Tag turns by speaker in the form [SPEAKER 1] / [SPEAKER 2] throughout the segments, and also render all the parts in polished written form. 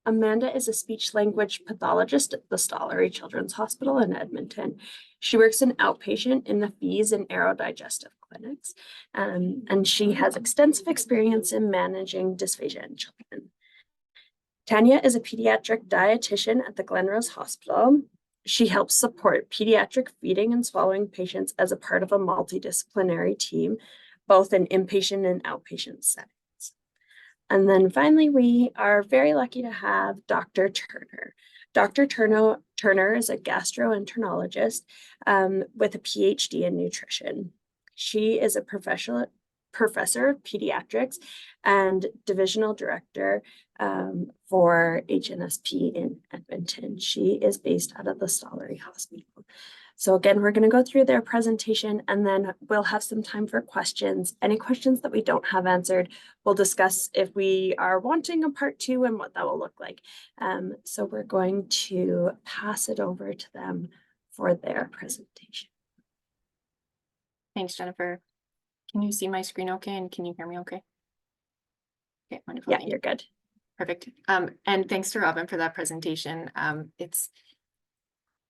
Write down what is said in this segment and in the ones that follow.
[SPEAKER 1] Amanda is a speech language pathologist at the Stollery Children's Hospital in Edmonton. She works in outpatient in the fees and aerodigestive clinics, and she has extensive experience in managing dysphagia in children. Tanya is a pediatric dietitian at the Glenrose Hospital. She helps support pediatric feeding and swallowing patients as a part of a multidisciplinary team, both in inpatient and outpatient settings. And then finally, we are very lucky to have Dr. Turner. Dr. Turner is a gastroenterologist with a PhD in nutrition. She is a professor of pediatrics and divisional director for HNSP in Edmonton. She is based out of the Stollery Hospital. So again, we're going to go through their presentation and then we'll have some time for questions. Any questions that we don't have answered, we'll discuss if we are wanting a part 2 and what that will look like. So we're going to pass it over to them for their presentation.
[SPEAKER 2] Thanks, Jennifer. Can you see my screen okay? And can you hear me okay? Okay, wonderful.
[SPEAKER 1] Yeah, you're good.
[SPEAKER 2] Perfect. And thanks to Robin for that presentation.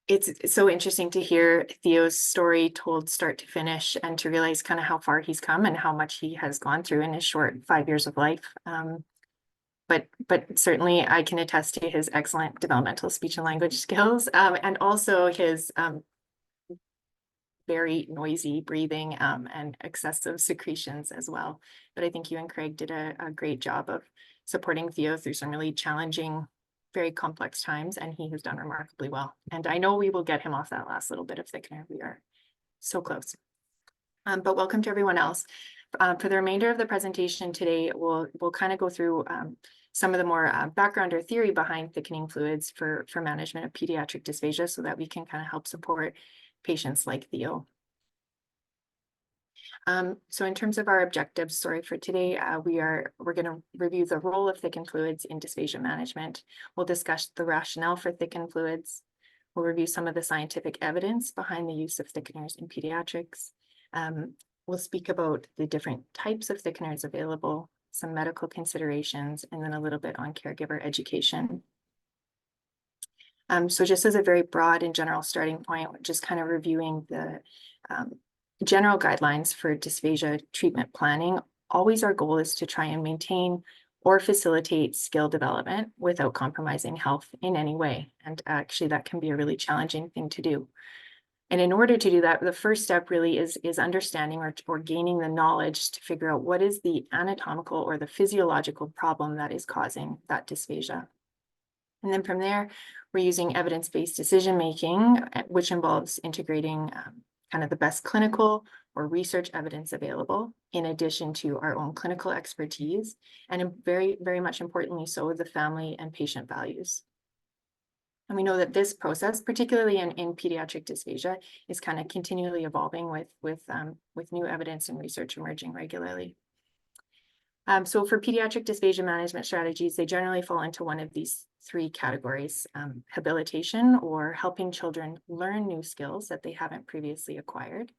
[SPEAKER 2] It's so interesting to hear Theo's story told start to finish and to realize kind of how far he's come and how much he has gone through in his short 5 years of life. But certainly I can attest to his excellent developmental speech and language skills and also his very noisy breathing and excessive secretions as well. But I think you and Craig did a great job of supporting Theo through some really challenging, very complex times, and he has done remarkably well. And I know we will get him off that last little bit of thickener. We are so close. But welcome to everyone else. For the remainder of the presentation today, we'll kind of go through some of the more background or theory behind thickening fluids for management of pediatric dysphagia so that we can kind of help support patients like Theo. So in terms of our objectives, for today, we're going to review the role of thickened fluids in dysphagia management. We'll discuss the rationale for thickened fluids. We'll review some of the scientific evidence behind the use of thickeners in pediatrics. We'll speak about the different types of thickeners available, some medical considerations, and then a little bit on caregiver education. So just as a very broad and general starting point, we're just kind of reviewing the general guidelines for dysphagia treatment planning. Always our goal is to try and maintain or facilitate skill development without compromising health in any way. And actually that can be a really challenging thing to do. And in order to do that, the first step really is understanding or gaining the knowledge to figure out what is the anatomical or the physiological problem that is causing that dysphagia. And then from there, we're using evidence-based decision-making, which involves integrating kind of the best clinical or research evidence available, in addition to our own clinical expertise, and very, very much importantly, so the family and patient values. And we know that this process, particularly in pediatric dysphagia, is kind of continually evolving with new evidence and research emerging regularly. So for pediatric dysphagia management strategies, they generally fall into one of these 3 categories: habilitation, or helping children learn new skills that they haven't previously acquired,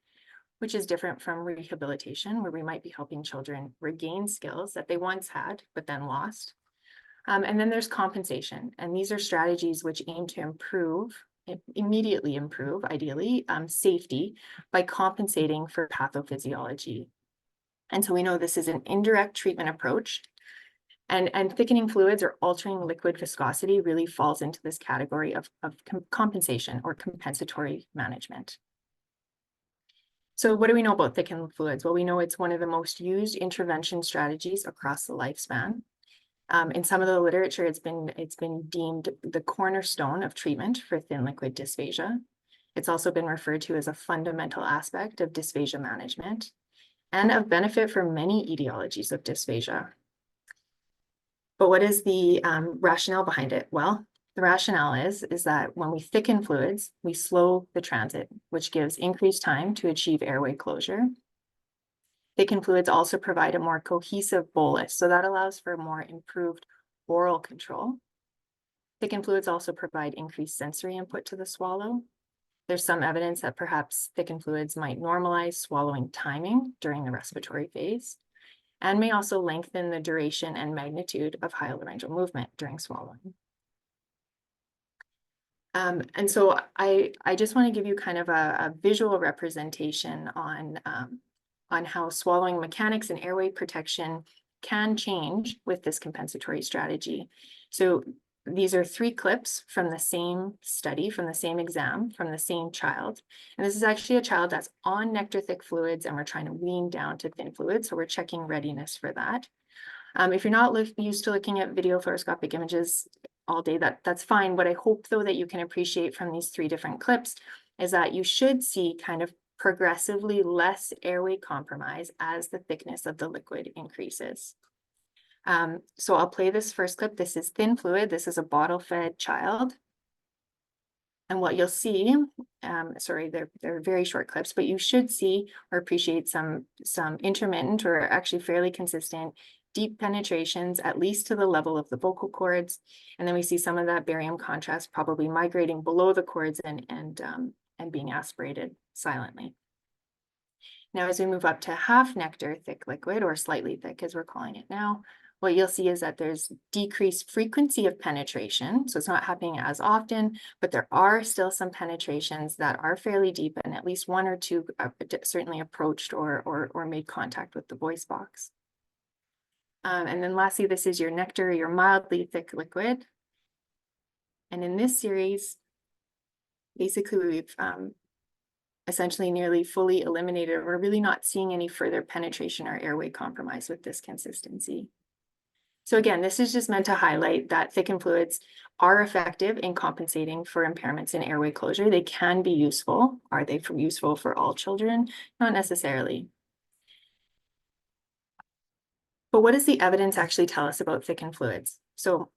[SPEAKER 2] which is different from rehabilitation, where we might be helping children regain skills that they once had, but then lost. And then there's compensation, and these are strategies which aim to immediately improve, ideally, safety by compensating for pathophysiology. And so we know this is an indirect treatment approach, and thickening fluids or altering liquid viscosity really falls into this category of compensation or compensatory management. So what do we know about thickened fluids? Well, we know it's one of the most used intervention strategies across the lifespan. In some of the literature, it's been deemed the cornerstone of treatment for thin liquid dysphagia. It's also been referred to as a fundamental aspect of dysphagia management and of benefit for many etiologies of dysphagia. But what is the rationale behind it? Well, the rationale is that when we thicken fluids, we slow the transit, which gives increased time to achieve airway closure. Thickened fluids also provide a more cohesive bolus, so that allows for more improved oral control. Thickened fluids also provide increased sensory input to the swallow. There's some evidence that perhaps thickened fluids might normalize swallowing timing during the respiratory phase. and may also lengthen the duration and magnitude of hyolaryngeal movement during swallowing. And so I just want to give you kind of a visual representation on how swallowing mechanics and airway protection can change with this compensatory strategy. So these are 3 clips from the same study, from the same exam, from the same child. And this is actually a child that's on nectar thick fluids, and we're trying to wean down to thin fluids. So we're checking readiness for that. If you're not used to looking at video fluoroscopic images all day, that's fine. What I hope, though, that you can appreciate from these 3 different clips is that you should see kind of progressively less airway compromise as the thickness of the liquid increases. So I'll play this first clip. This is thin fluid. This is a bottle-fed child. And what you'll see, sorry, they're very short clips, but you should see or appreciate some intermittent or actually fairly consistent deep penetrations, at least to the level of the vocal cords. And then we see some of that barium contrast probably migrating below the cords and being aspirated silently. Now, as we move up to half nectar thick liquid, or slightly thick as we're calling it now, what you'll see is that there's decreased frequency of penetration. So it's not happening as often, but there are still some penetrations that are fairly deep, and at least 1 or 2 certainly approached or made contact with the voice box. And then lastly, this is your nectar, your mildly thick liquid. And in this series, basically we've essentially nearly fully eliminated. We're really not seeing any further penetration or airway compromise with this consistency. So again, this is just meant to highlight that thickened fluids are effective in compensating for impairments in airway closure. They can be useful. Are they useful for all children? Not necessarily. But what does the evidence actually tell us about thickened fluids? So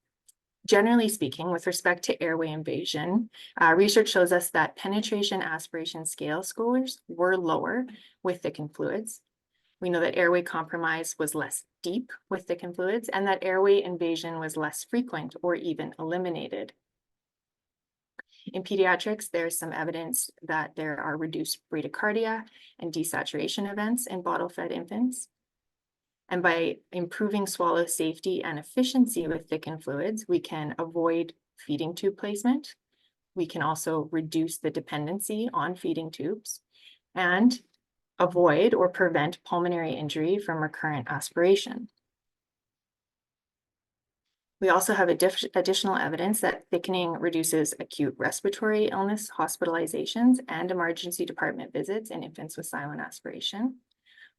[SPEAKER 2] generally speaking, with respect to airway invasion, research shows us that penetration aspiration scale scores were lower with thickened fluids. We know that airway compromise was less deep with thickened fluids, and that airway invasion was less frequent or even eliminated. In pediatrics, there's some evidence that there are reduced bradycardia and desaturation events in bottle-fed infants. And by improving swallow safety and efficiency with thickened fluids, we can avoid feeding tube placement. We can also reduce the dependency on feeding tubes and avoid or prevent pulmonary injury from recurrent aspiration. We also have additional evidence that thickening reduces acute respiratory illness, hospitalizations, and emergency department visits in infants with silent aspiration.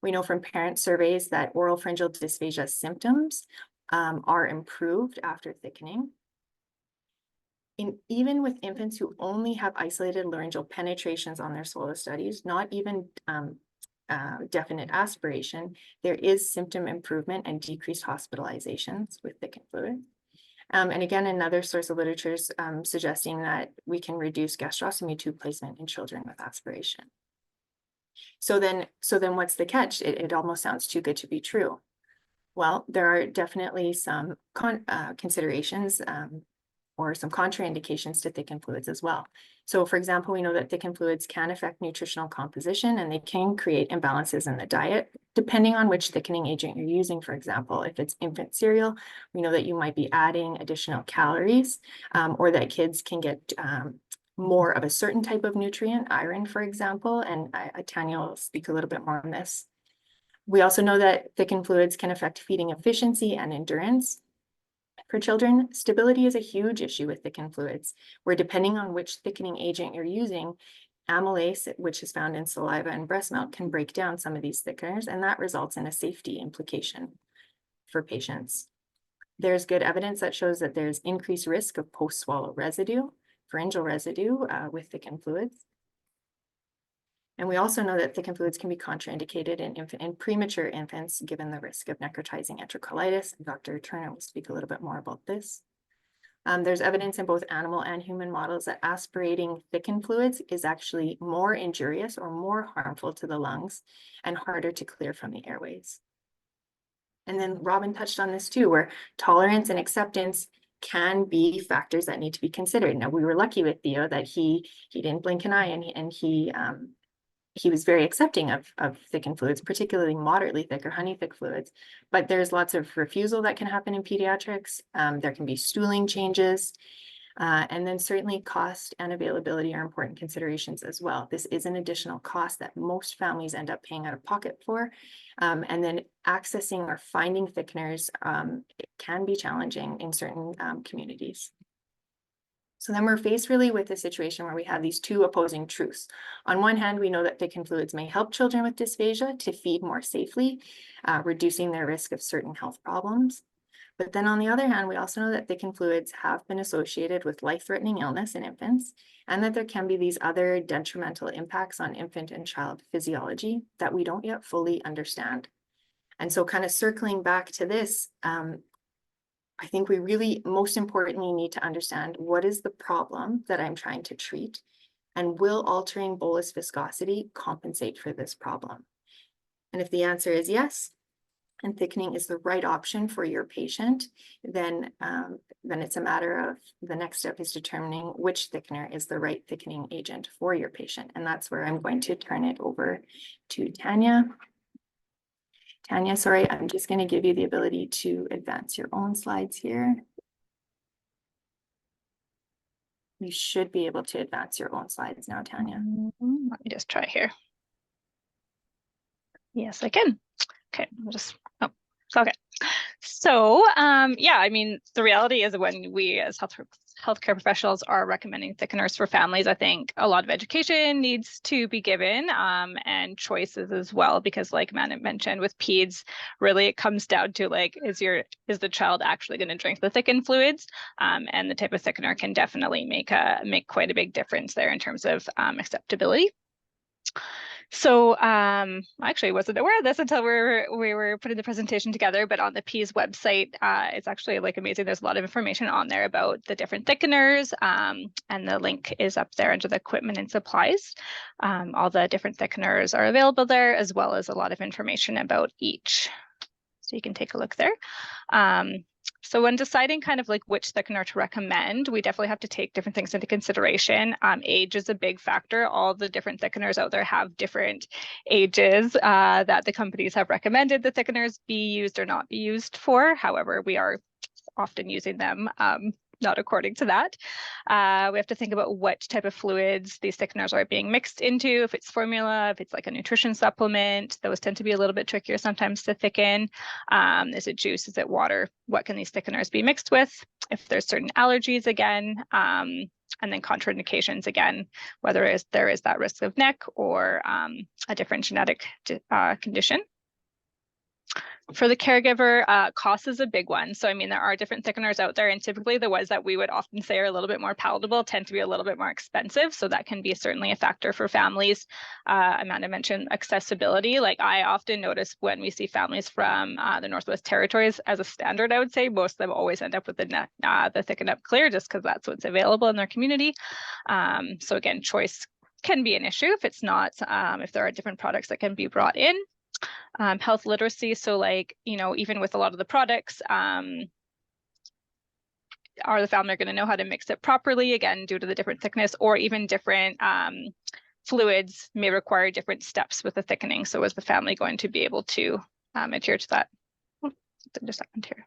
[SPEAKER 2] We know from parent surveys that oral pharyngeal dysphagia symptoms are improved after thickening. Even with infants who only have isolated laryngeal penetrations on their swallow studies, not even definite aspiration, there is symptom improvement and decreased hospitalizations with thickened fluid. And again, another source of literature is suggesting that we can reduce gastrostomy tube placement in children with aspiration. So then what's the catch? It almost sounds too good to be true. Well, there are definitely some considerations or some contraindications to thickened fluids as well. So for example, we know that thickened fluids can affect nutritional composition, and they can create imbalances in the diet, depending on which thickening agent you're using. For example, if it's infant cereal, we know that you might be adding additional calories, or that kids can get more of a certain type of nutrient, iron, for example, and Tanya will speak a little bit more on this. We also know that thickened fluids can affect feeding efficiency and endurance. For children, stability is a huge issue with thickened fluids, where depending on which thickening agent you're using, amylase, which is found in saliva and breast milk, can break down some of these thickeners, and that results in a safety implication for patients. There's good evidence that shows that there's increased risk of post-swallow residue, pharyngeal residue with thickened fluids. And we also know that thickened fluids can be contraindicated in premature infants, given the risk of necrotizing enterocolitis. Dr. Turner will speak a little bit more about this. There's evidence in both animal and human models that aspirating thickened fluids is actually more injurious or more harmful to the lungs and harder to clear from the airways. And then Robin touched on this too, where tolerance and acceptance can be factors that need to be considered. Now, we were lucky with Theo that he didn't blink an eye, and he he was very accepting of thickened fluids, particularly moderately thick or honey thick fluids. But there's lots of refusal that can happen in pediatrics. There can be stooling changes. And then certainly cost and availability are important considerations as well. This is an additional cost that most families end up paying out of pocket for. And then accessing or finding thickeners it can be challenging in certain communities. So then we're faced really with a situation where we have these two opposing truths. On one hand, we know that thickened fluids may help children with dysphagia to feed more safely, reducing their risk of certain health problems. But then on the other hand, we also know that thickened fluids have been associated with life-threatening illness in infants, and that there can be these other detrimental impacts on infant and child physiology that we don't yet fully understand. And so kind of circling back to this, I think we really, most importantly, need to understand what is the problem that I'm trying to treat, and will altering bolus viscosity compensate for this problem? And if the answer is yes, and thickening is the right option for your patient, then it's a matter of the next step is determining which thickener is the right thickening agent for your patient. And that's where I'm going to turn it over to Tanya. Tanya, sorry, I'm just going to give you the ability to advance your own slides here. You should be able to advance your own slides now, Tanya.
[SPEAKER 3] Let me just try here. Yes, I can. Okay, I'll just, oh, okay. So, yeah, I mean, the reality is when we as healthcare professionals are recommending thickeners for families, I think a lot of education needs to be given and choices as well, because like Amanda mentioned with peds, really it comes down to like, is the child actually going to drink the thickened fluids? And the type of thickener can definitely make quite a big difference there in terms of acceptability. So I actually wasn't aware of this until we were putting the presentation together, but on the PEAS website, it's actually like amazing. There's a lot of information on there about the different thickeners, and the link is up there under the equipment and supplies. All the different thickeners are available there, as well as a lot of information about each. So you can take a look there. So when deciding kind of like which thickener to recommend, we definitely have to take different things into consideration. Age is a big factor. All the different thickeners out there have different ages that the companies have recommended the thickeners be used or not be used for. However, we are often using them not according to that. We have to think about what type of fluids these thickeners are being mixed into, if it's formula, if it's like a nutrition supplement. Those tend to be a little bit trickier sometimes to thicken. Is it juice? Is it water? What can these thickeners be mixed with? If there's certain allergies again, and then contraindications again, whether there is that risk of neck or a different genetic condition. For the caregiver, cost is a big one. So, I mean, there are different thickeners out there, and typically the ones that we would often say are a little bit more palatable tend to be a little bit more expensive. So that can be certainly a factor for families. Amanda mentioned accessibility. Like I often notice when we see families from the Northwest Territories as a standard, I would say most of them always end up with the Thicken Up Clear just because that's what's available in their community. So again, choice can be an issue if it's not, if there are different products that can be brought in. Health literacy, so like, you know, even with a lot of the products, are the family going to know how to mix it properly, again, due to the different thickness, or even different fluids may require different steps with the thickening. So is the family going to be able to adhere to that? Oh, something just happened here.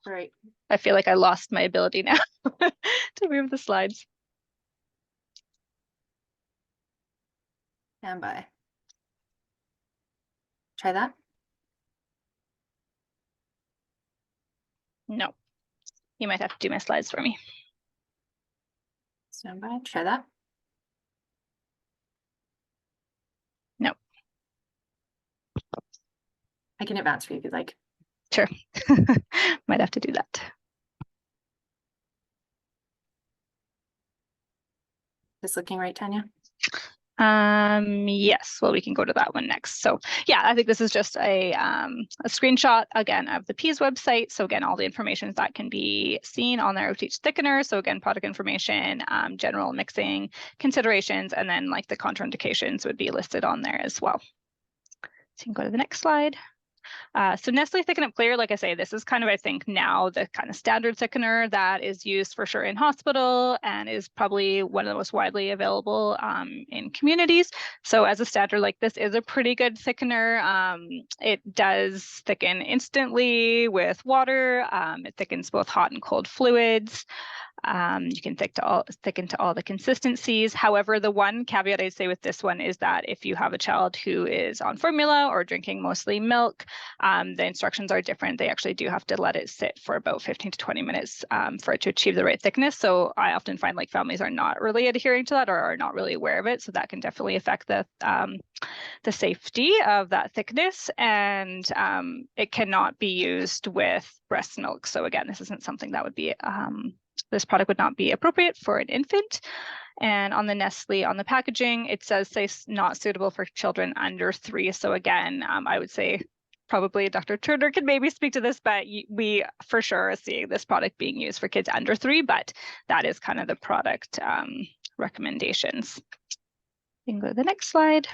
[SPEAKER 2] Right.
[SPEAKER 3] I feel like I lost my ability now to move the slides.
[SPEAKER 2] Stand by. Try that.
[SPEAKER 3] No, you might have to do my slides for me.
[SPEAKER 2] Stand by. Try that.
[SPEAKER 3] No.
[SPEAKER 2] I can advance for you if you'd like.
[SPEAKER 3] Sure. Might have to do that.
[SPEAKER 2] This looking right, Tanya?
[SPEAKER 3] Yes, well, we can go to that one next. So yeah, I think this is just a screenshot again of the PEAS website. So again, all the information that can be seen on there with each thickener. So again, product information, general mixing considerations, and then like the contraindications would be listed on there as well. So you can go to the next slide. So Nestle Thicken Up Clear, like I say, this is kind of, I think now the kind of standard thickener that is used for sure in hospital and is probably one of the most widely available in communities. So as a standard, like this is a pretty good thickener. It does thicken instantly with water. It thickens both hot and cold fluids. You can thicken to all the consistencies. However, the one caveat I'd say with this one is that if you have a child who is on formula or drinking mostly milk, the instructions are different. They actually do have to let it sit for about 15 to 20 minutes for it to achieve the right thickness. So I often find like families are not really adhering to that or are not really aware of it. So that can definitely affect the safety of that thickness, and it cannot be used with breast milk. So again, this isn't something that would be this product would not be appropriate for an infant. And on the Nestle, on the packaging, it says not suitable for children under 3. So again, I would say probably Dr. Turner can maybe speak to this, but we for sure are seeing this product being used for kids under 3, but that is kind of the product recommendations. You can go to the next slide.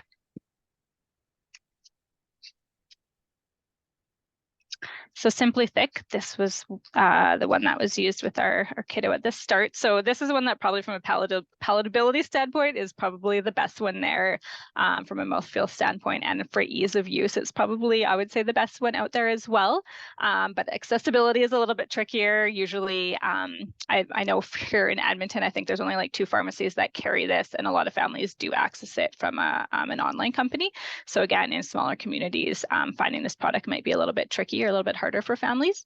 [SPEAKER 3] So Simply Thick, this was the one that was used with our kiddo at the start. So this is one that probably from a palatability standpoint is probably the best one there from a mouthfeel standpoint. And for ease of use, it's probably, I would say, the best one out there as well. But accessibility is a little bit trickier. Usually, I know here in Edmonton, I think there's only like 2 pharmacies that carry this, and a lot of families do access it from an online company. So again, in smaller communities, finding this product might be a little bit tricky or a little bit harder for families.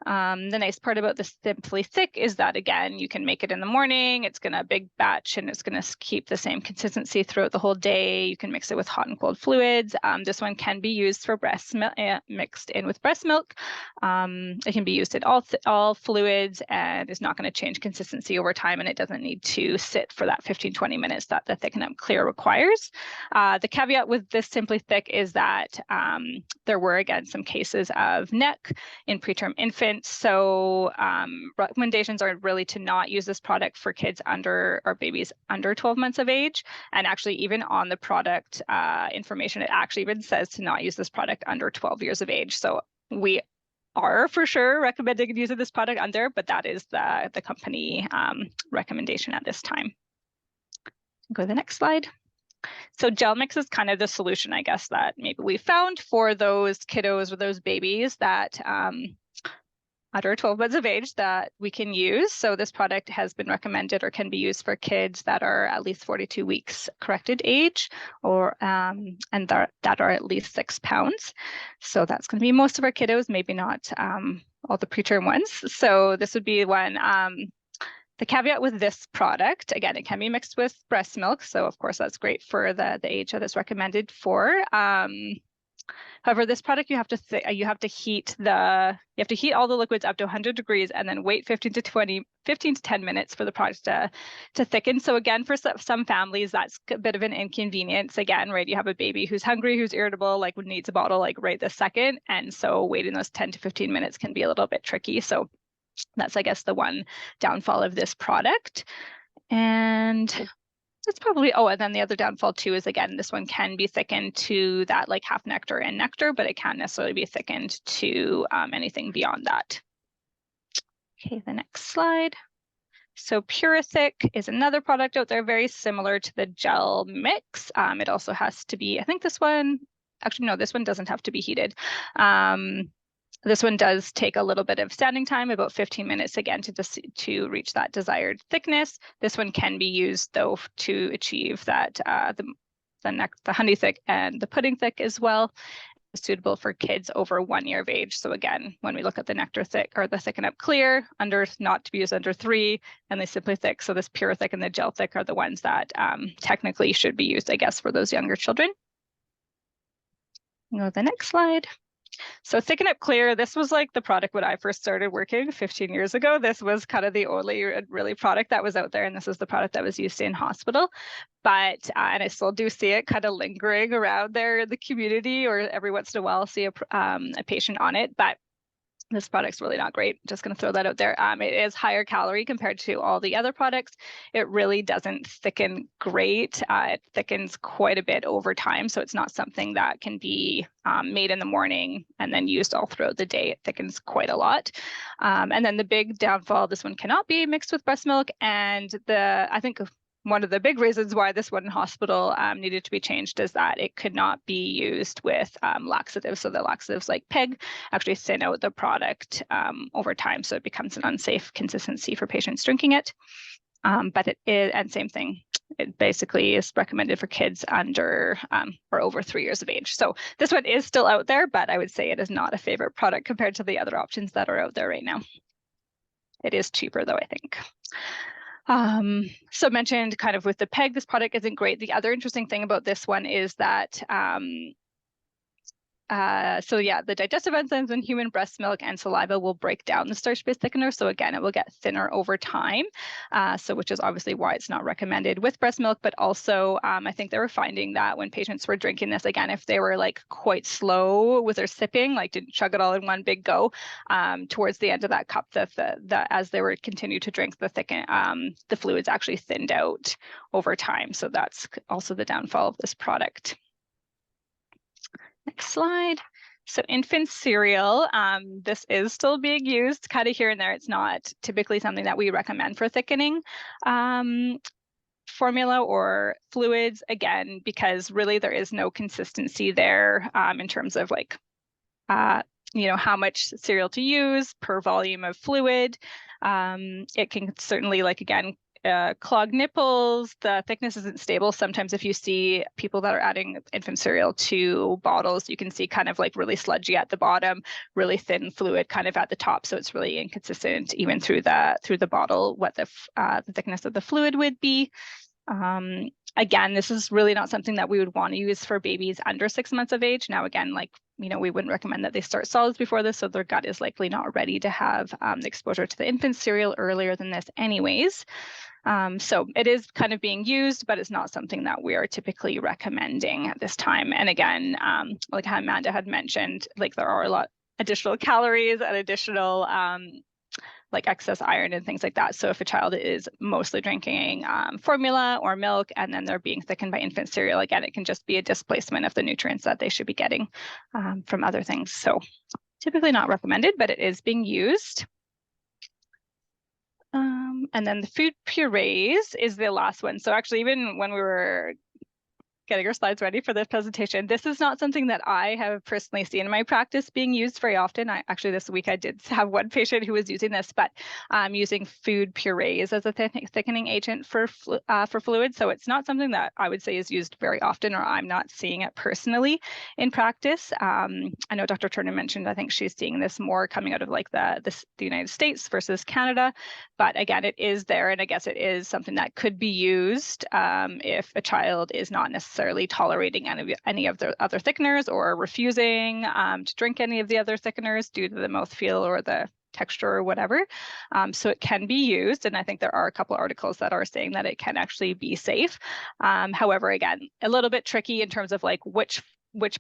[SPEAKER 3] The nice part about the Simply Thick is that, again, you can make it in the morning. It's going to big batch and it's going to keep the same consistency throughout the whole day. You can mix it with hot and cold fluids. This one can be used for breast milk, mixed in with breast milk. It can be used in all fluids and is not going to change consistency over time, and it doesn't need to sit for that 15-20 minutes that the Thicken Up Clear requires. The caveat with this Simply Thick is that there were, again, some cases of neck in preterm infants. So recommendations are really to not use this product for kids under or babies under 12 months of age. And actually, even on the product information, it actually even says to not use this product under 12 years of age. So we are for sure recommending using this product under, but that is the company recommendation at this time. Go to the next slide. So gel mix is kind of the solution, I guess, that maybe we found for those kiddos or those babies that under 12 months of age that we can use. So this product has been recommended or can be used for kids that are at least 42 weeks corrected age, or and that are at least 6 pounds. So that's going to be most of our kiddos, maybe not all the preterm ones. So this would be one. The caveat with this product, again, it can be mixed with breast milk. So of course, that's great for the age that it's recommended for. However, this product you have to heat all the liquids up to 100 degrees and then wait 15 to 10 minutes for the product to thicken. So again, for some families, that's a bit of an inconvenience. Again, right, you have a baby who's hungry, who's irritable, like needs a bottle like right this second. And so waiting those 10 to 15 minutes can be a little bit tricky. So that's, I guess, the one downfall of this product. And it's probably, and then the other downfall too is, again, this one can be thickened to that like half nectar and nectar, but it can't necessarily be thickened to anything beyond that. Okay, the next slide. So PuraThick is another product out there very similar to the gel mix. It also has to be, I think this one, actually no, this one doesn't have to be heated. This one does take a little bit of standing time, about 15 minutes again to reach that desired thickness. This one can be used though to achieve that the honey thick and the pudding thick as well, suitable for kids over 1 year of age. So again, when we look at the Nectar Thick or the Thicken Up Clear, not to be used under 3, and the Simply Thick, so this Pure Thick and the Gel Thick are the ones that technically should be used, I guess, for those younger children. Go to the next slide. So Thicken Up Clear, this was like the product when I first started working 15 years ago. This was kind of the only really product that was out there, and this is the product that was used in hospital. But, and I still do see it kind of lingering around there in the community, or every once in a while see a patient on it. But This product's really not great. Just going to throw that out there. It is higher calorie compared to all the other products. It really doesn't thicken great. It thickens quite a bit over time. So it's not something that can be made in the morning and then used all throughout the day. It thickens quite a lot. And then the big downfall, this one cannot be mixed with breast milk. And I think one of the big reasons why this one in hospital needed to be changed is that it could not be used with laxatives. So the laxatives like PEG actually thin out the product over time. So it becomes an unsafe consistency for patients drinking it. But it is, and same thing, it basically is recommended for kids under or over 3 years of age. So this one is still out there, but I would say it is not a favorite product compared to the other options that are out there right now. It is cheaper though, I think. So mentioned kind of with the PEG, this product isn't great. The other interesting thing about this one is that the digestive enzymes in human breast milk and saliva will break down the starch-based thickener. So again, it will get thinner over time. Which is obviously why it's not recommended with breast milk, but also I think they were finding that when patients were drinking this, again, if they were like quite slow with their sipping, like didn't chug it all in one big go, towards the end of that cup, as they were continue to drink, the fluids actually thinned out over time. So that's also the downfall of this product. Next slide. So infant cereal, this is still being used kind of here and there. It's not typically something that we recommend for thickening formula or fluids, again, because really there is no consistency there in terms of like, how much cereal to use per volume of fluid. It can certainly, like, again, clog nipples. The thickness isn't stable. Sometimes if you see people that are adding infant cereal to bottles, you can see kind of like really sludgy at the bottom, really thin fluid kind of at the top. So it's really inconsistent even through the bottle what the thickness of the fluid would be. Again, this is really not something that we would want to use for babies under 6 months of age. Now, again, we wouldn't recommend that they start solids before this, so their gut is likely not ready to have the exposure to the infant cereal earlier than this anyways. So it is kind of being used, but it's not something that we are typically recommending at this time. And again, like how Amanda had mentioned, like there are a lot additional calories and additional like excess iron and things like that. So if a child is mostly drinking formula or milk and then they're being thickened by infant cereal, again, it can just be a displacement of the nutrients that they should be getting from other things. So typically not recommended, but it is being used. And then the food purees is the last one. So actually, even when we were getting our slides ready for this presentation, this is not something that I have personally seen in my practice being used very often. Actually, this week I did have one patient who was using this, but using food purees as a thickening agent for fluid. So it's not something that I would say is used very often, or I'm not seeing it personally in practice. I know Dr. Turner mentioned, I think she's seeing this more coming out of like the United States versus Canada. But again, it is there, and I guess it is something that could be used if a child is not necessarily tolerating any of the other thickeners or refusing to drink any of the other thickeners due to the mouthfeel or the texture or whatever. So it can be used, and I think there are a couple of articles that are saying that it can actually be safe. However, again, a little bit tricky in terms of like which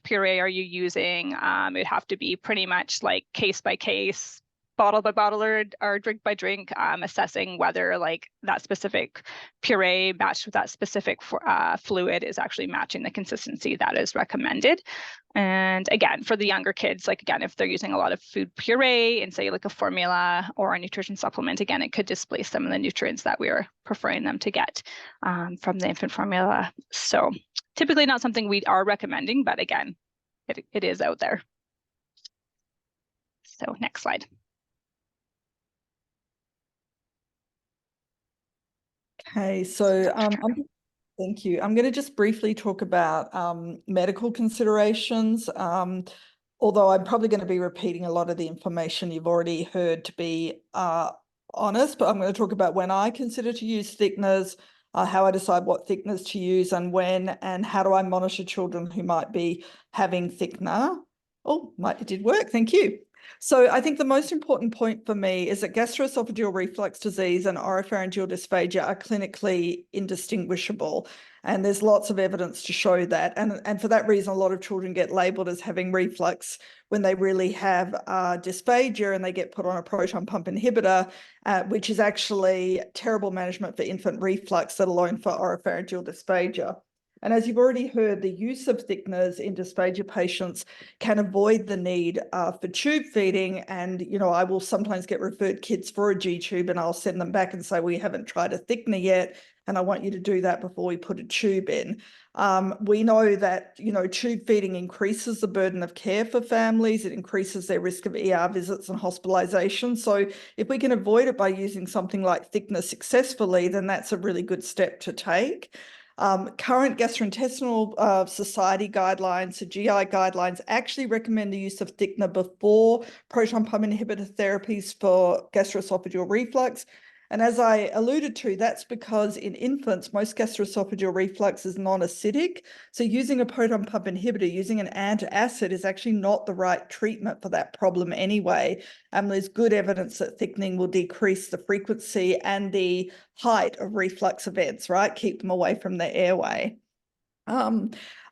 [SPEAKER 3] puree are you using. It'd have to be pretty much like case by case, bottle by bottle, or drink by drink, assessing whether like that specific puree matched with that specific fluid is actually matching the consistency that is recommended. And again, for the younger kids, like again, if they're using a lot of food puree and say like a formula or a nutrition supplement, again, it could displace some of the nutrients that we are preferring them to get from the infant formula. So typically not something we are recommending, but again, it is out there. So next slide.
[SPEAKER 4] Okay, so thank you. I'm going to just briefly talk about medical considerations, although I'm probably going to be repeating a lot of the information you've already heard, to be honest, but I'm going to talk about when I consider to use thickeners, how I decide what thickeners to use and when, and how do I monitor children who might be having thickener. Oh, it did work, thank you. So I think the most important point for me is that gastroesophageal reflux disease and oropharyngeal dysphagia are clinically indistinguishable. And there's lots of evidence to show that. And for that reason, a lot of children get labeled as having reflux when they really have dysphagia, and they get put on a proton pump inhibitor, which is actually terrible management for infant reflux, let alone for oropharyngeal dysphagia. And as you've already heard, the use of thickeners in dysphagia patients can avoid the need for tube feeding. And, you know, I will sometimes get referred kids for a G tube, and I'll send them back and say, we haven't tried a thickener yet, and I want you to do that before we put a tube in. We know that, you know, tube feeding increases the burden of care for families. It increases their risk of ER visits and hospitalization. So if we can avoid it by using something like thickener successfully, then that's a really good step to take. Current gastrointestinal society guidelines, so GI guidelines, actually recommend the use of thickener before proton pump inhibitor therapies for gastroesophageal reflux. And as I alluded to, that's because in infants, most gastroesophageal reflux is non-acidic. So using a proton pump inhibitor, using an antacid, is actually not the right treatment for that problem anyway. There's good evidence that thickening will decrease the frequency and the height of reflux events, right? Keep them away from the airway. I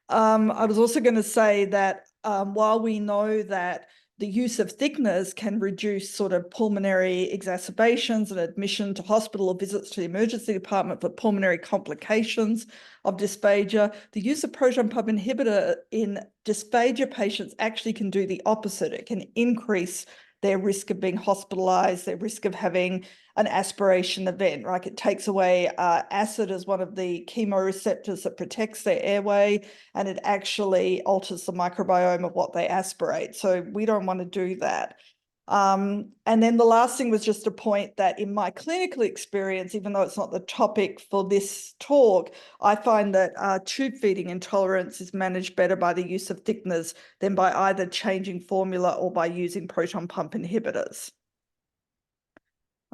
[SPEAKER 4] was also going to say that while we know that the use of thickeners can reduce sort of pulmonary exacerbations and admission to hospital or visits to the emergency department for pulmonary complications of dysphagia, the use of proton pump inhibitor in dysphagia patients actually can do the opposite. It can increase their risk of being hospitalized, their risk of having an aspiration event, right? It takes away acid as one of the chemoreceptors that protects their airway, and it actually alters the microbiome of what they aspirate. So we don't want to do that. And then the last thing was just a point that in my clinical experience, even though it's not the topic for this talk, I find that tube feeding intolerance is managed better by the use of thickeners than by either changing formula or by using proton pump inhibitors.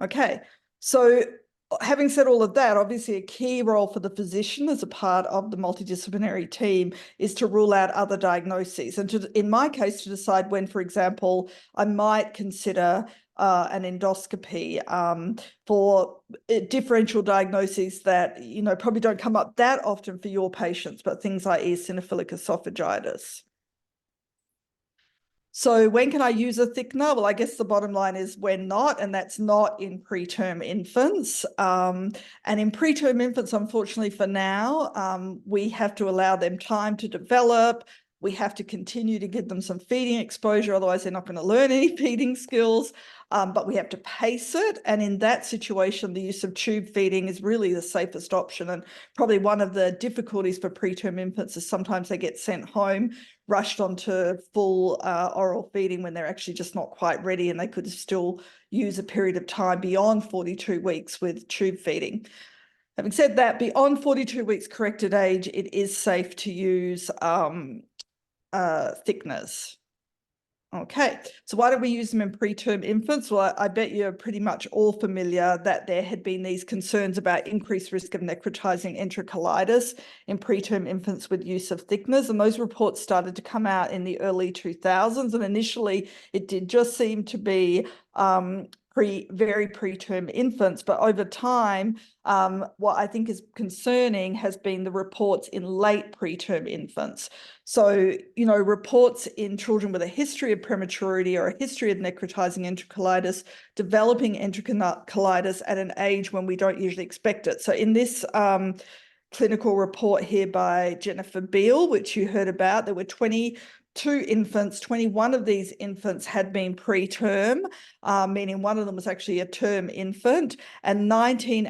[SPEAKER 4] Okay, so having said all of that, obviously a key role for the physician as a part of the multidisciplinary team is to rule out other diagnoses. And in my case, to decide when, for example, I might consider an endoscopy for differential diagnoses that, you know, probably don't come up that often for your patients, but things like eosinophilic esophagitis. So when can I use a thickener? Well, I guess the bottom line is when not, and that's not in preterm infants. And in preterm infants, unfortunately for now, we have to allow them time to develop. We have to continue to give them some feeding exposure, otherwise they're not going to learn any feeding skills. But we have to pace it. And in that situation, the use of tube feeding is really the safest option. And probably one of the difficulties for preterm infants is sometimes they get sent home rushed onto full oral feeding when they're actually just not quite ready, and they could still use a period of time beyond 42 weeks with tube feeding. Having said that, beyond 42 weeks corrected age, it is safe to use thickeners. Okay, so why don't we use them in preterm infants? Well, I bet you're pretty much all familiar that there had been these concerns about increased risk of necrotizing enterocolitis in preterm infants with use of thickeners, and those reports started to come out in the early 2000s, and initially it did just seem to be very preterm infants, but over time, what I think is concerning has been the reports in late preterm infants. So, you know, reports in children with a history of prematurity or a history of necrotizing enterocolitis, developing enterocolitis at an age when we don't usually expect it. So in this clinical report here by Jennifer Beal, which you heard about, there were 22 infants. 21 of these infants had been preterm, meaning one of them was actually a term infant, and 19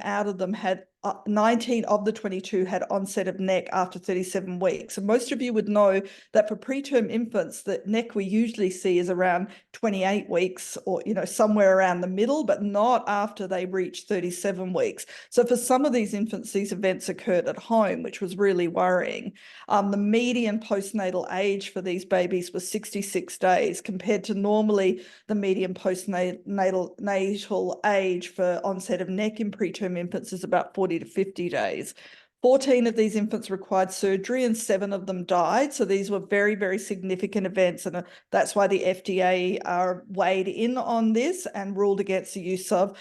[SPEAKER 4] of the 22 had onset of NEC after 37 weeks. And most of you would know that for preterm infants, the NEC we usually see is around 28 weeks or, you know, somewhere around the middle, but not after they reach 37 weeks. So for some of these infants, these events occurred at home, which was really worrying. The median postnatal age for these babies was 66 days, compared to normally the median postnatal age for onset of NEC in preterm infants is about 40 to 50 days. 14 of these infants required surgery and 7 of them died. So these were very, very significant events. And that's why the FDA weighed in on this and ruled against the use of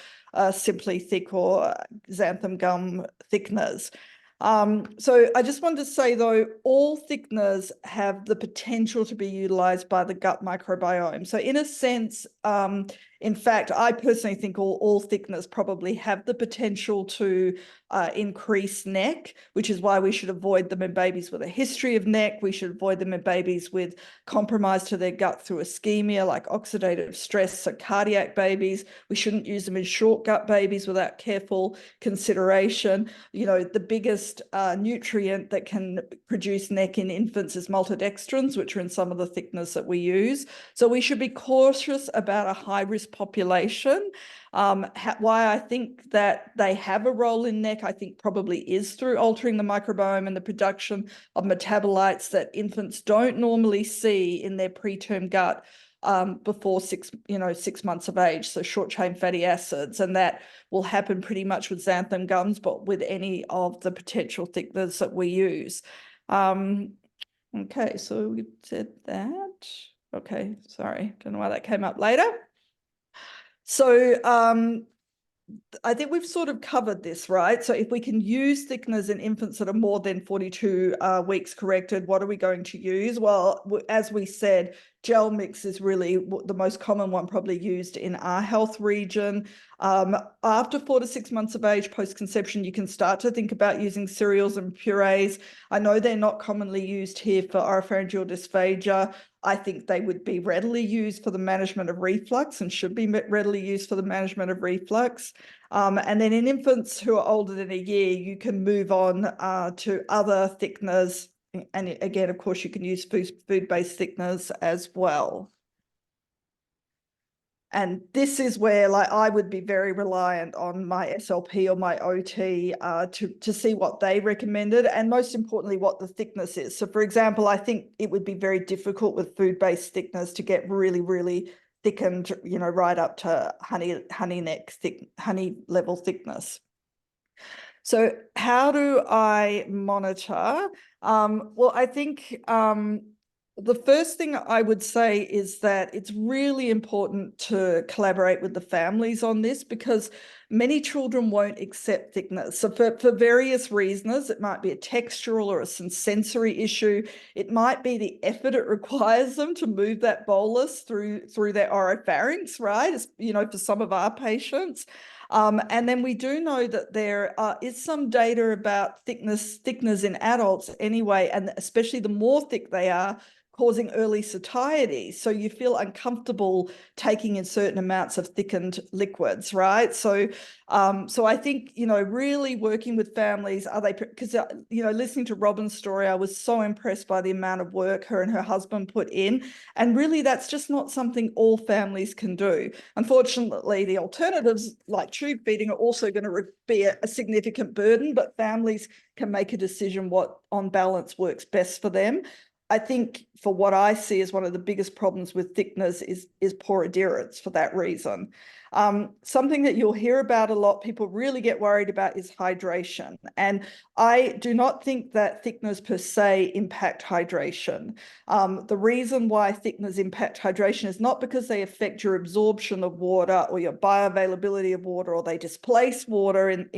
[SPEAKER 4] simply thick or xanthan gum thickeners. So I just wanted to say, though, all thickeners have the potential to be utilized by the gut microbiome. So in a sense, in fact, I personally think all thickeners probably have the potential to increase NEC, which is why we should avoid them in babies with a history of NEC. We should avoid them in babies with compromise to their gut through ischemia, like oxidative stress, so cardiac babies. We shouldn't use them in short gut babies without careful consideration. You know, the biggest nutrient that can produce NEC in infants is maltodextrins, which are in some of the thickeners that we use. So we should be cautious about a high-risk population. Why I think that they have a role in NEC, I think probably is through altering the microbiome and the production of metabolites that infants don't normally see in their preterm gut before 6 months of age, so short-chain fatty acids, and that will happen pretty much with xanthan gums, but with any of the potential thickeners that we use. Okay, so we said that. Okay, sorry, don't know why that came up later. So I think we've sort of covered this, right? So if we can use thickeners in infants that are more than 42 weeks corrected, what are we going to use? Well, as we said, gel mix is really the most common one probably used in our health region. After 4 to 6 months of age, post-conception, you can start to think about using cereals and purees. I know they're not commonly used here for oropharyngeal dysphagia. I think they would be readily used for the management of reflux and should be readily used for the management of reflux. And then in infants who are older than a year, you can move on to other thickeners. And again, of course, you can use food-based thickeners as well. And this is where, like, I would be very reliant on my SLP or my OT to see what they recommended, and most importantly, what the thickness is. So, for example, I think it would be very difficult with food-based thickeners to get really, really thickened, you know, right up to honey level thickness. So how do I monitor? Well, I think the first thing I would say is that it's really important to collaborate with the families on this, because many children won't accept thickeners. So for various reasons, it might be a textural or a sensory issue. It might be the effort it requires them to move that bolus through their oropharynx, right? As, you know, for some of our patients. And then we do know that there is some data about thickeners in adults anyway, and especially the more thick they are, causing early satiety. So you feel uncomfortable taking in certain amounts of thickened liquids, right? So I think, you know, really working with families, because, you know, listening to Robin's story, I was so impressed by the amount of work her and her husband put in. And really, that's just not something all families can do. Unfortunately, the alternatives like tube feeding are also going to be a significant burden, but families can make a decision what on balance works best for them. I think for what I see as one of the biggest problems with thickeners is poor adherence for that reason. Something that you'll hear about a lot, people really get worried about, is hydration. And I do not think that thickeners per se impact hydration. The reason why thickeners impact hydration is not because they affect your absorption of water or your bioavailability of water, or they displace water in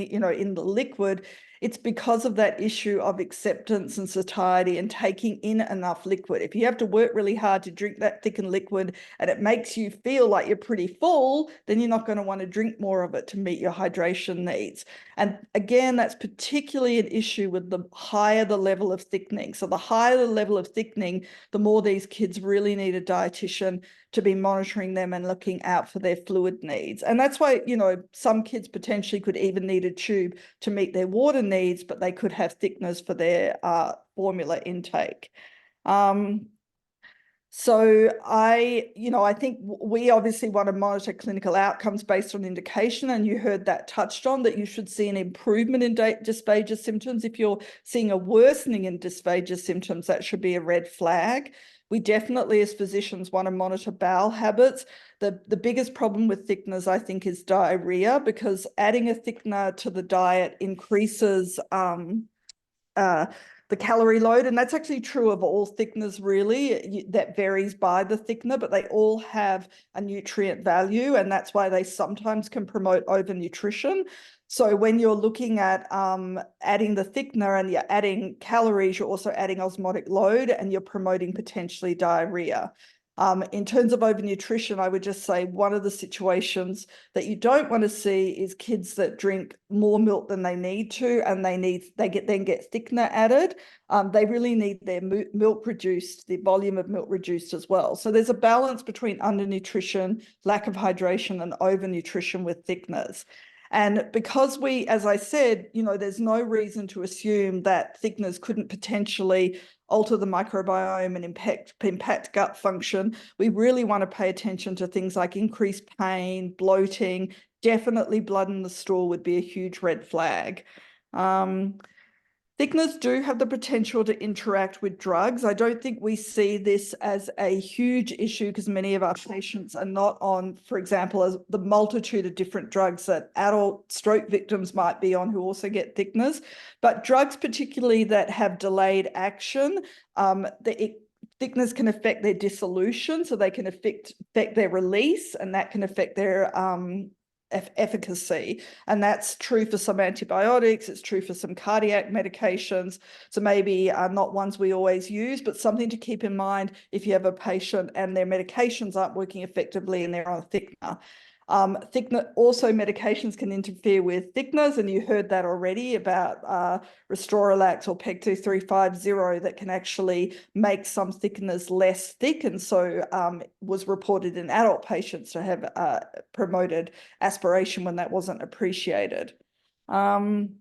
[SPEAKER 4] the liquid. It's because of that issue of acceptance and satiety and taking in enough liquid. If you have to work really hard to drink that thickened liquid and it makes you feel like you're pretty full, then you're not going to want to drink more of it to meet your hydration needs. And again, that's particularly an issue with the higher the level of thickening. So the higher the level of thickening, the more these kids really need a dietitian to be monitoring them and looking out for their fluid needs. And that's why, you know, some kids potentially could even need a tube to meet their water needs, but they could have thickeners for their formula intake. So I think we obviously want to monitor clinical outcomes based on indication, and you heard that touched on, that you should see an improvement in dysphagia symptoms. If you're seeing a worsening in dysphagia symptoms, that should be a red flag. We definitely, as physicians, want to monitor bowel habits. The biggest problem with thickeners, I think, is diarrhea, because adding a thickener to the diet increases the calorie load, and that's actually true of all thickeners really. That varies by the thickener, but they all have a nutrient value, and that's why they sometimes can promote overnutrition. So when you're looking at adding the thickener and you're adding calories, you're also adding osmotic load and you're promoting potentially diarrhea. In terms of overnutrition, I would just say one of the situations that you don't want to see is kids that drink more milk than they need to, and then get thickener added. They really need their milk reduced, the volume of milk reduced as well. So there's a balance between undernutrition, lack of hydration, and overnutrition with thickeners. And because we, as I said, there's no reason to assume that thickeners couldn't potentially alter the microbiome and impact gut function, we really want to pay attention to things like increased pain, bloating. Definitely blood in the stool would be a huge red flag. Thickeners do have the potential to interact with drugs. I don't think we see this as a huge issue because many of our patients are not on, for example, as the multitude of different drugs that adult stroke victims might be on who also get thickeners. But drugs particularly that have delayed action, thickeners can affect their dissolution, so they can affect their release, and that can affect their efficacy. And that's true for some antibiotics, it's true for some cardiac medications. So maybe not ones we always use, but something to keep in mind if you have a patient and their medications aren't working effectively and they're on a thickener. Also, medications can interfere with thickeners, and you heard that already about Restorelax or PEG 2350 that can actually make some thickeners less thick, and so was reported in adult patients to have promoted aspiration when that wasn't appreciated. Okay,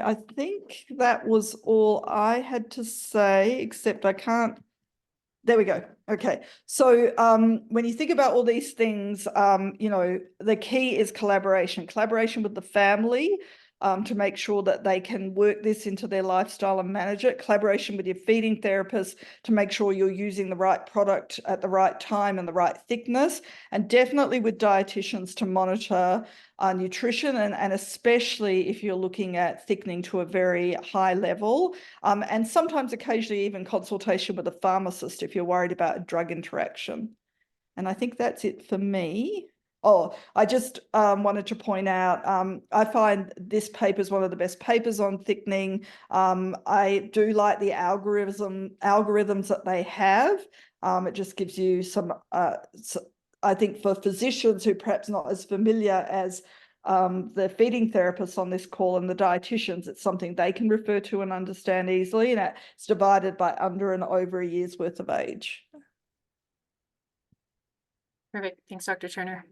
[SPEAKER 4] I think that was all I had to say, except I can't. There we go. Okay. So when you think about all these things, the key is collaboration with the family to make sure that they can work this into their lifestyle and manage it. Collaboration with your feeding therapist to make sure you're using the right product at the right time and the right thickness. And definitely with dietitians to monitor nutrition, and especially if you're looking at thickening to a very high level, and sometimes occasionally even consultation with a pharmacist if you're worried about a drug interaction. And I think that's it for me. Oh, I just wanted to point out, I find this paper is one of the best papers on thickening. I do like the algorithms that they have. It just gives you some, I think for physicians who perhaps not as familiar as the feeding therapists on this call and the dietitians, it's something they can refer to and understand easily. And it's divided by under and over a year's worth of age.
[SPEAKER 2] Perfect. Thanks, Dr. Turner.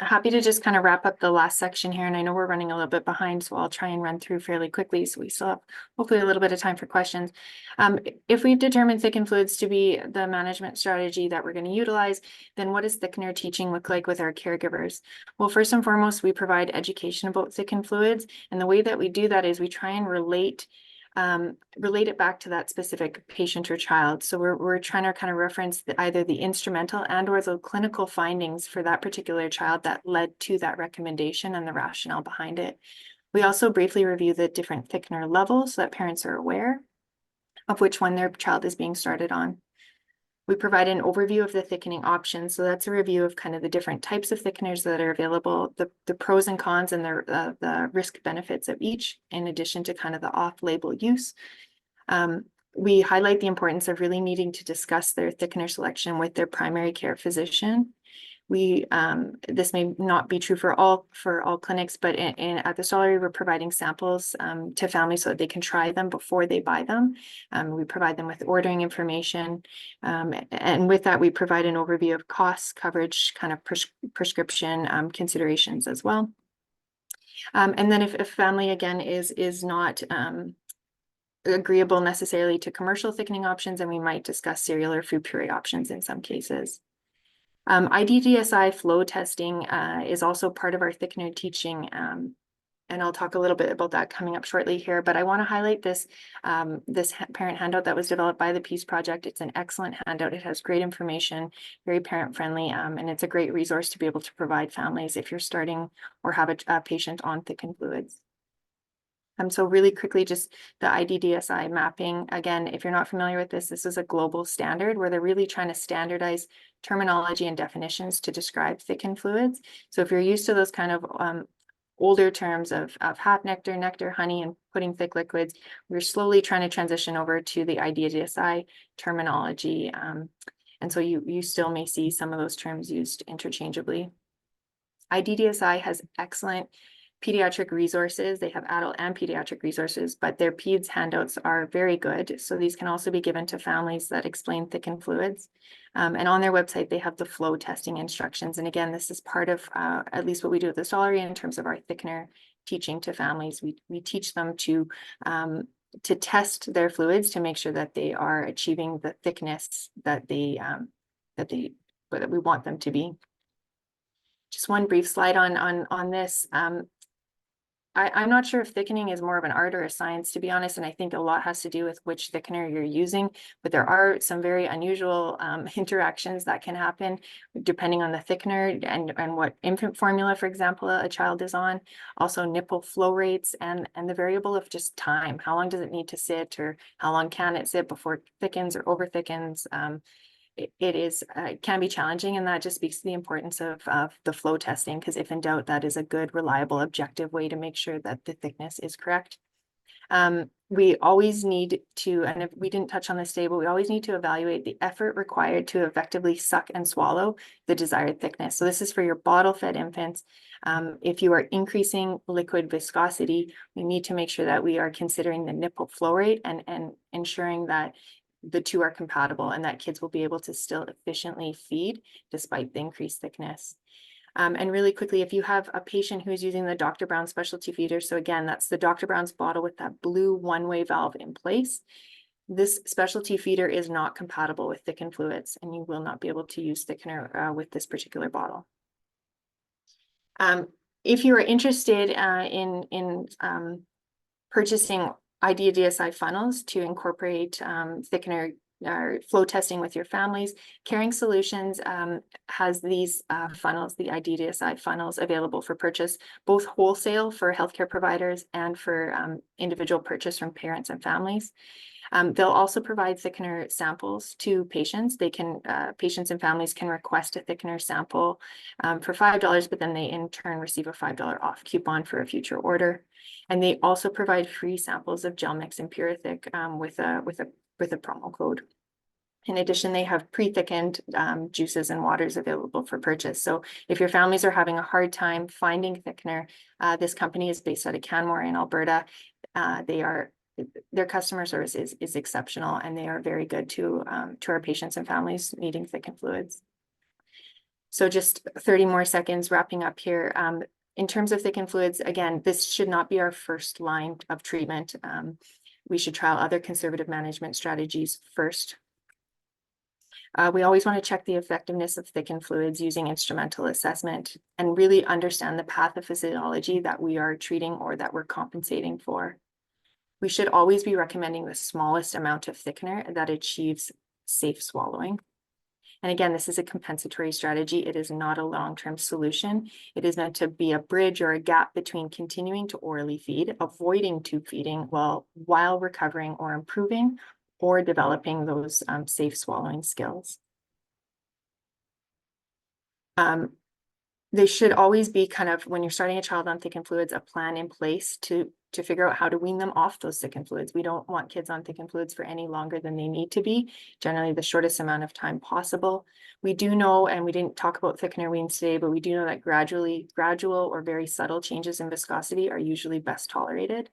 [SPEAKER 2] Happy to just kind of wrap up the last section here. And I know we're running a little bit behind, so I'll try and run through fairly quickly so we still have hopefully a little bit of time for questions. If we've determined thickened fluids to be the management strategy that we're going to utilize, then what does thickener teaching look like with our caregivers? Well, first and foremost, we provide education about thickened fluids. And the way that we do that is we try and relate it back to that specific patient or child. So we're trying to kind of reference either the instrumental and or the clinical findings for that particular child that led to that recommendation and the rationale behind it. We also briefly review the different thickener levels so that parents are aware of which one their child is being started on. We provide an overview of the thickening options. So that's a review of kind of the different types of thickeners that are available, the pros and cons and the risk benefits of each, in addition to kind of the off-label use. We highlight the importance of really needing to discuss their thickener selection with their primary care physician. This may not be true for all clinics, but at the Stollery, we're providing samples to families so that they can try them before they buy them. We provide them with ordering information. And with that, we provide an overview of costs, coverage, kind of prescription considerations as well. And then if a family, again, is not agreeable necessarily to commercial thickening options, then we might discuss cereal or food puree options in some cases. IDDSI flow testing is also part of our thickener teaching, and I'll talk a little bit about that coming up shortly here, but I want to highlight this parent handout that was developed by the Peace Project. It's an excellent handout. It has great information, very parent friendly, and it's a great resource to be able to provide families if you're starting or have a patient on thickened fluids. So really quickly, just the IDDSI mapping. Again, if you're not familiar with this, this is a global standard where they're really trying to standardize terminology and definitions to describe thickened fluids. So if you're used to those kind of older terms of half nectar, nectar, honey, and pudding thick liquids, we're slowly trying to transition over to the IDDSI terminology. And so you still may see some of those terms used interchangeably. IDDSI has excellent pediatric resources. They have adult and pediatric resources, but their PEDS handouts are very good. So these can also be given to families that explain thickened fluids. And on their website, they have the flow testing instructions. And again, this is part of at least what we do at the Stollery in terms of our thickener teaching to families. We teach them to test their fluids to make sure that they are achieving the thickness that we want them to be. Just one brief slide on this. I'm not sure if thickening is more of an art or a science, to be honest, and I think a lot has to do with which thickener you're using, but there are some very unusual interactions that can happen depending on the thickener and what infant formula, for example, a child is on. Also nipple flow rates and the variable of just time. How long does it need to sit, or how long can it sit before it thickens or over thickens? It can be challenging, and that just speaks to the importance of the flow testing, because if in doubt, that is a good, reliable, objective way to make sure that the thickness is correct. We always need to, and if we didn't touch on this today, but we always need to evaluate the effort required to effectively suck and swallow the desired thickness. So this is for your bottle-fed infants. If you are increasing liquid viscosity, we need to make sure that we are considering the nipple flow rate and ensuring that the two are compatible and that kids will be able to still efficiently feed despite the increased thickness. And really quickly, if you have a patient who's using the Dr. Brown specialty feeder, so again, that's the Dr. Brown's bottle with that blue one-way valve in place. This specialty feeder is not compatible with thickened fluids, and you will not be able to use thickener with this particular bottle. If you are interested in purchasing IDDSI funnels to incorporate thickener or flow testing with your families, Caring Solutions has these funnels, the IDDSI funnels, available for purchase, both wholesale for healthcare providers and for individual purchase from parents and families. They'll also provide thickener samples to patients. They can, patients and families can request a thickener sample for $5, but then they in turn receive a $5 off coupon for a future order. And they also provide free samples of gel mix and pure thick with a promo code. In addition, they have pre-thickened juices and waters available for purchase. So if your families are having a hard time finding thickener, this company is based out of Canmore in Alberta. Their customer service is exceptional, and they are very good to our patients and families needing thickened fluids. So just 30 more seconds wrapping up here. In terms of thickened fluids, again, this should not be our first line of treatment. We should trial other conservative management strategies first. We always want to check the effectiveness of thickened fluids using instrumental assessment and really understand the pathophysiology that we are treating or that we're compensating for. We should always be recommending the smallest amount of thickener that achieves safe swallowing. And again, this is a compensatory strategy. It is not a long-term solution. It is meant to be a bridge or a gap between continuing to orally feed, avoiding tube feeding while recovering or improving or developing those safe swallowing skills. They should always be kind of, when you're starting a child on thickened fluids, a plan in place to figure out how to wean them off those thickened fluids. We don't want kids on thickened fluids for any longer than they need to be, generally the shortest amount of time possible. We do know, and we didn't talk about thickener weans today, but we do know that gradual or very subtle changes in viscosity are usually best tolerated.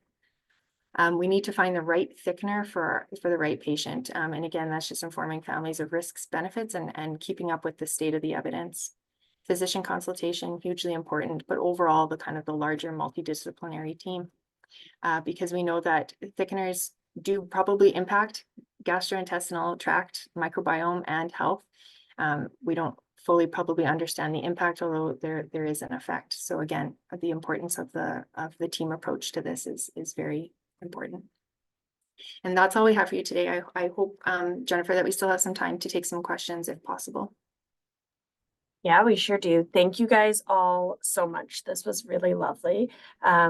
[SPEAKER 2] We need to find the right thickener for the right patient. And again, that's just informing families of risks, benefits, and keeping up with the state of the evidence. Physician consultation, hugely important, but overall the kind of the larger multidisciplinary team, because we know that thickeners do probably impact gastrointestinal tract, microbiome, and health. We don't fully probably understand the impact, although there is an effect. So again, the importance of the team approach to this is very important. And that's all we have for you today. I hope, Jennifer, that we still have some time to take some questions if possible.
[SPEAKER 1] Yeah, we sure do. Thank you guys all so much. This was really lovely.